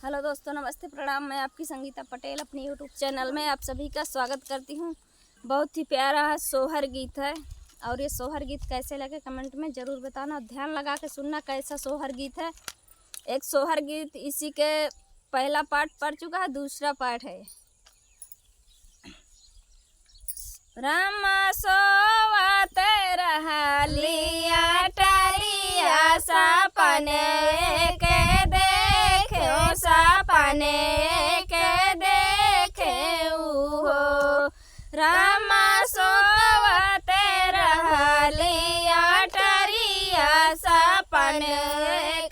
Hello दोस्तों, नमस्ते, प्रणाम। मैं आपकी संगीता पटेल अपनी यूट्यूब चैनल में आप सभी का स्वागत करती हूँ। बहुत ही प्यारा है सोहर गीत है और ये सोहर गीत कैसे लगे कमेंट में ज़रूर बताना। ध्यान लगा के सुनना कैसा सोहर गीत है। एक सोहर गीत इसी के पहला पार्ट पढ़ चुका है, दूसरा पार्ट है। रामा सोवत रहलिया टरिया सपने के देखे सपने के देखे हो। रामा सोवत रहलिया टरिया सपने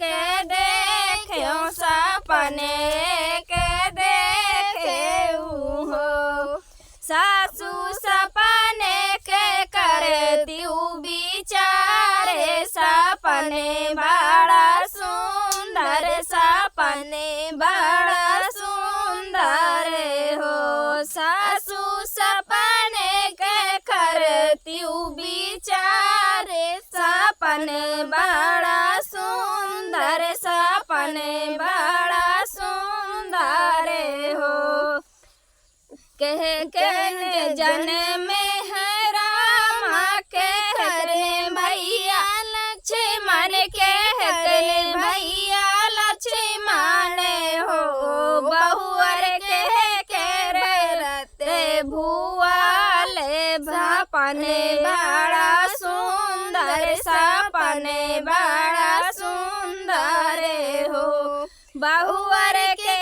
के देखे सपने के देखे हो। सासू सपने के करती विचारे सपने बड़ा सुंदर सपने बड़ा सुंदर हो। सासू सपने के करती विचारे सपने बड़ा सुंदर सपने बड़ा सुंदर हो। कह के जन में है रामा के हरे भैया लक्ष्मण के हरे भैया लक्ष्मण हो। बहुअर के रते भुआले सपने बड़ा सुंदर सपने बड़ा सुंदर हो। बहुअर के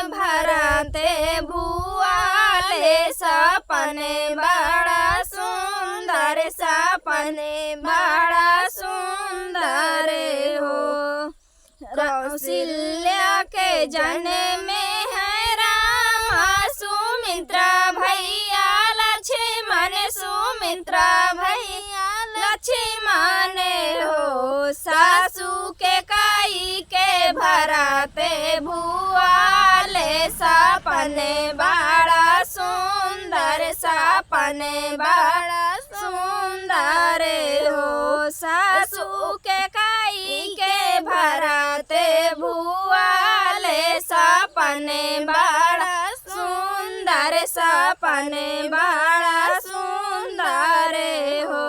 भरते भुआले सपने बड़ा सुंदर सपने बड़ा सुंदर हो। कौशल्या के जन में है रामा सुमित्रा भैया लक्ष्मण सुमित्रा भैया लक्ष्मण हो। सासू के काई के भराते भुआले सपने बड़ा सुंदर सपने बड़ा सुंदर हो। सासू के काई के भराते भुआले सपने बड़ा सुंदर सपने बड़ा सुंदर हो।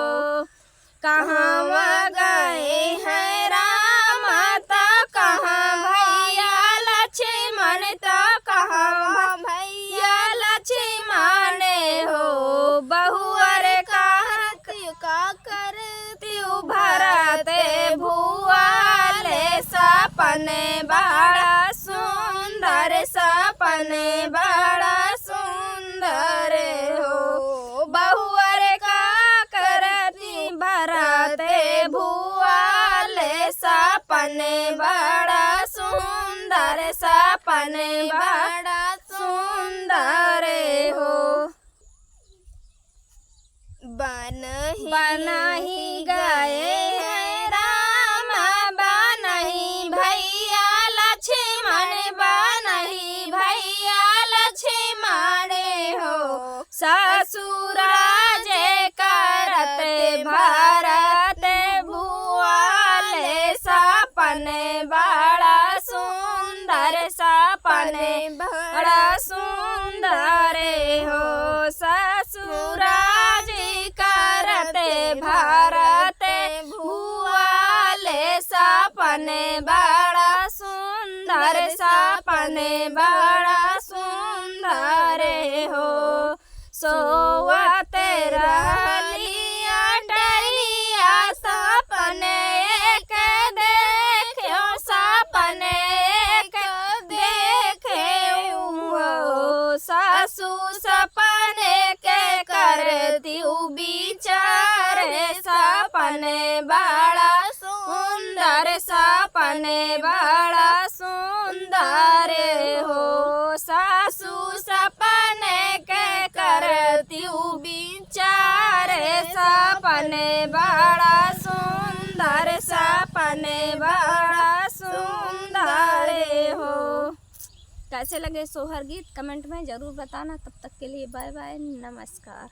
कहाँ गए हैं रामा तो कहाँ भैया लक्ष्मण तो कहाँ भैया लक्ष्मण हो। बहुअर का करती भरते भुआले सपने बड़ा सुंदर सपने बड़ा सुंदर हो। बहुअर का करती भरते भुआले सपने बड़ा सुंदर सपने बड़ा सुंदर हो। बनही गए हैं रामा बनही भैया लक्ष्मण बनही भैया लक्ष्मण हो। ससुराज करते भरते भुआले सपने बड़ा सुंदर सपने बड़ा सुंदर हो। ससुराज करते भरते भुआले सपने बड़ा सुंदर सपने बड़ा सुंदर हो। सोवत रहलिया डलिया सपने के देखे सपने के देखे हो। सासू सपने के करती विचारे सपने बड़ा सुंदर सपने बड़ा सुंदर हो। सासू सपने के करती विचारे सपने बड़ा सुंदर सपने बड़ा सुंदर हो। कैसे लगे सोहर गीत कमेंट में ज़रूर बताना। तब तक के लिए बाय बाय, नमस्कार।